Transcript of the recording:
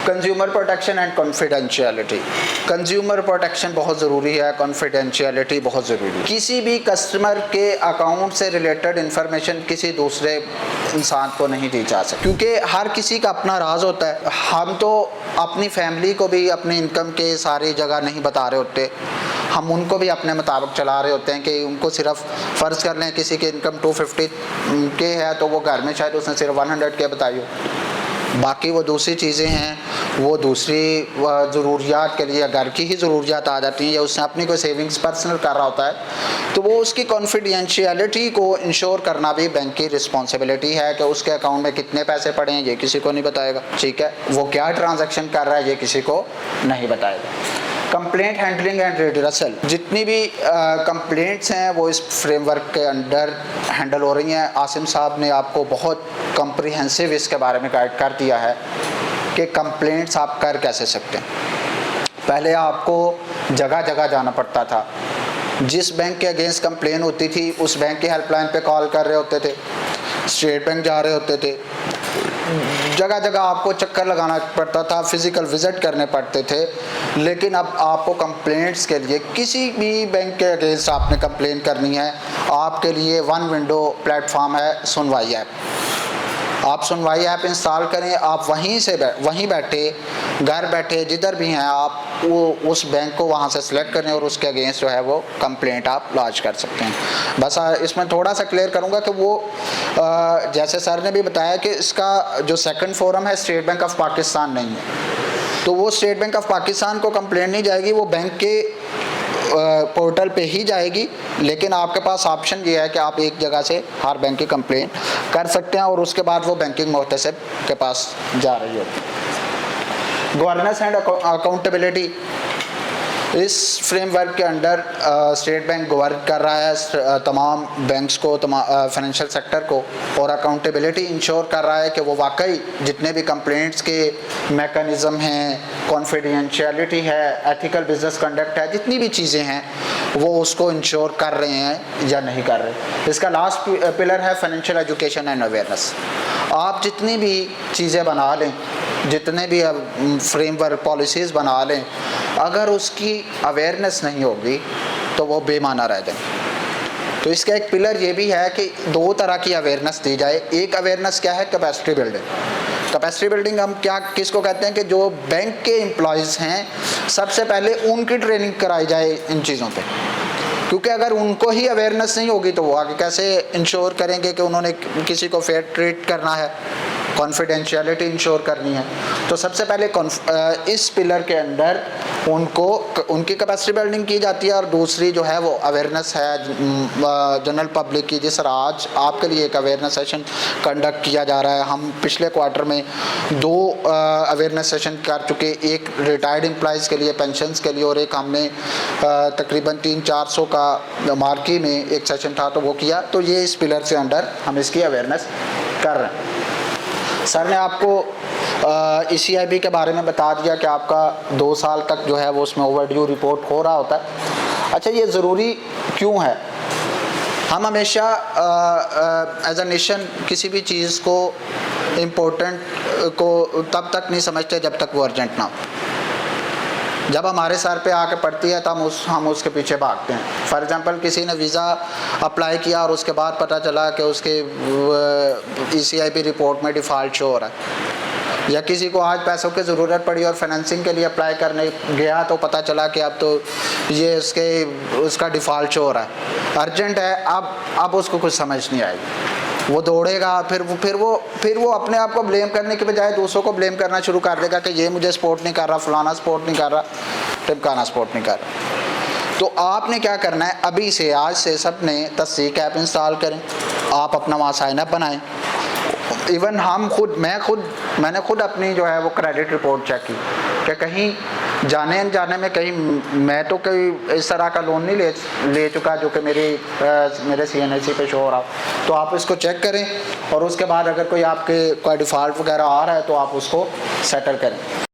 Consumer protection and confidentiality. Consumer protection बहुत ज़रूरी है, कॉन्फिडेंशियलिटी बहुत ज़रूरी है। किसी भी कस्टमर के अकाउंट से रिलेटेड इंफॉर्मेशन किसी दूसरे इंसान को नहीं दी जा सकती, क्योंकि हर किसी का अपना राज होता है। हम तो अपनी फैमिली को भी अपनी इनकम के सारी जगह नहीं बता रहे होते, हम उनको भी अपने मुताबिक चला रहे होते हैं कि उनको सिर्फ फ़र्ज़ कर लें किसी की इनकम 250 के है तो वो घर में शायद उसने सिर्फ 100 के बताई हो, बाकी वो दूसरी चीज़ें हैं, वो दूसरी ज़रूरियात के लिए घर की ही ज़रूरियात आ जाती हैं, या उसने अपनी कोई सेविंग्स पर्सनल कर रहा होता है, तो वो उसकी कॉन्फिडेंशियलिटी को इंश्योर करना भी बैंक की रिस्पॉन्सिबिलिटी है कि उसके अकाउंट में कितने पैसे पड़े हैं ये किसी को नहीं बताएगा, ठीक है, वो क्या ट्रांजैक्शन कर रहा है ये किसी को नहीं बताएगा। कंप्लेंट हैंडलिंग एंड रिड्रेसल, जितनी भी कंप्लेंट्स हैं वो इस फ्रेमवर्क के अंडर हैंडल हो रही हैं। आसिम साहब ने आपको बहुत कम्प्रिहेंसिव इसके बारे में गाइड कर दिया है कि कंप्लेंट्स आप कर कैसे सकते हैं। पहले आपको जगह जगह जाना पड़ता था, जिस बैंक के अगेंस्ट कंप्लेन होती थी उस बैंक की हेल्पलाइन पे कॉल कर रहे होते थे, स्टेट बैंक जा रहे होते थे, जगह जगह आपको चक्कर लगाना पड़ता था, फिज़िकल विज़िट करने पड़ते थे। लेकिन अब आपको कंप्लेंट्स के लिए किसी भी बैंक के अगेंस्ट आपने कंप्लेन करनी है, आपके लिए वन विंडो प्लेटफॉर्म है सुनवाई ऐप। आप सुनवाई ऐप इंस्टॉल करें, आप वहीं बैठे घर बैठे जिधर भी हैं आप वो उस बैंक को वहाँ से सिलेक्ट करें और उसके अगेंस्ट जो है वो कंप्लेंट आप लॉन्च कर सकते हैं। बस इसमें थोड़ा सा क्लियर करूँगा कि वो जैसे सर ने भी बताया कि इसका जो सेकंड फोरम है स्टेट बैंक ऑफ पाकिस्तान नहीं है, तो वो स्टेट बैंक ऑफ पाकिस्तान को कंप्लेंट नहीं जाएगी, वो बैंक के पोर्टल पे ही जाएगी। लेकिन आपके पास ऑप्शन ये है कि आप एक जगह से हर बैंक की कंप्लेंट कर सकते हैं और उसके बाद वो बैंकिंग मोहतसिब के पास जा रही होती है। गवर्नेंस एंड अकाउंटेबिलिटी, इस फ्रेमवर्क के अंडर स्टेट बैंक गवर्न कर रहा है तमाम बैंक्स को, फाइनेंशियल सेक्टर को, और अकाउंटेबिलिटी इंश्योर कर रहा है कि वो वाकई जितने भी कंप्लेंट्स के मेकनिज़म हैं, कॉन्फिडेंशियलिटी है, एथिकल बिजनेस कंडक्ट है, जितनी भी चीज़ें हैं वो उसको इंश्योर कर रहे हैं या नहीं कर रहे। इसका लास्ट पिलर है फाइनेंशियल एजुकेशन एंड अवेयरनेस। आप जितनी भी चीज़ें बना लें, जितने भी फ्रेमवर्क पॉलिसीज़ बना लें, अगर उसकी अवेयरनेस नहीं होगी तो वो बेमाना रह जाए। तो इसका एक पिलर ये भी है कि दो तरह की अवेयरनेस दी जाए। एक अवेयरनेस क्या है, कैपेसिटी बिल्डिंग। कैपेसिटी बिल्डिंग हम किसको कहते हैं कि जो बैंक के एम्प्लॉयज़ हैं सबसे पहले उनकी ट्रेनिंग कराई जाए इन चीज़ों पे, क्योंकि अगर उनको ही अवेयरनेस नहीं होगी तो वो आगे कैसे इंश्योर करेंगे कि उन्होंने किसी को फेयर ट्रीट करना है, कॉन्फिडेंशियलिटी इंश्योर करनी है। तो सबसे पहले इस पिलर के अंडर उनकी कैपेसिटी बिल्डिंग की जाती है, और दूसरी जो है वो अवेयरनेस है जनरल पब्लिक की। जिस तरह आज आपके लिए एक अवेयरनेस सेशन कंडक्ट किया जा रहा है, हम पिछले क्वार्टर में 2 अवेयरनेस सेशन कर चुके, एक रिटायर्ड एम्प्लॉयज़ के लिए पेंशन्स के लिए, और एक हमने तकरीबन 300-400 का मार्की में एक सेशन था तो वो किया। तो ये इस पिलर से अंडर हम इसकी अवेयरनेस कर रहे हैं। सर ने आपको ECIB के बारे में बता दिया कि आपका 2 साल तक जो है वो उसमें ओवरड्यू रिपोर्ट हो रहा होता है। अच्छा, ये ज़रूरी क्यों है? हम हमेशा एज अ नेशन किसी भी चीज़ को इम्पोर्टेंट को तब तक नहीं समझते जब तक वो अर्जेंट ना हो। जब हमारे सर पे आके पड़ती है तब हम उसके पीछे भागते हैं। फॉर एग्ज़ाम्पल, किसी ने वीज़ा अप्लाई किया और उसके बाद पता चला कि उसके ECIB रिपोर्ट में डिफ़ॉल्ट शो हो रहा है, या किसी को आज पैसों की ज़रूरत पड़ी और फाइनेंसिंग के लिए अप्लाई करने गया तो पता चला कि अब तो ये उसका डिफ़ॉल्ट शो हो रहा है, अर्जेंट है। अब उसको कुछ समझ नहीं आएगी, वो दौड़ेगा, फिर वो अपने आप को ब्लेम करने के बजाय दूसरों को ब्लेम करना शुरू कर देगा कि ये मुझे सपोर्ट नहीं कर रहा, फलाना सपोर्ट नहीं कर रहा, टिमकाना सपोर्ट नहीं कर रहा। तो आपने क्या करना है, अभी से आज से सबने तस्दीक ऐप इंस्टॉल करें, आप अपना वहाँ साइन अप बनाएं। इवन मैंने खुद अपनी जो है वो क्रेडिट रिपोर्ट चेक की कि कहीं जाने अनजाने में कहीं मैं तो कोई इस तरह का लोन नहीं ले चुका जो कि मेरे CNSE पे शो हो रहा। तो आप इसको चेक करें और उसके बाद अगर कोई आपके डिफ़ॉल्ट वगैरह आ रहा है तो आप उसको सेटल करें।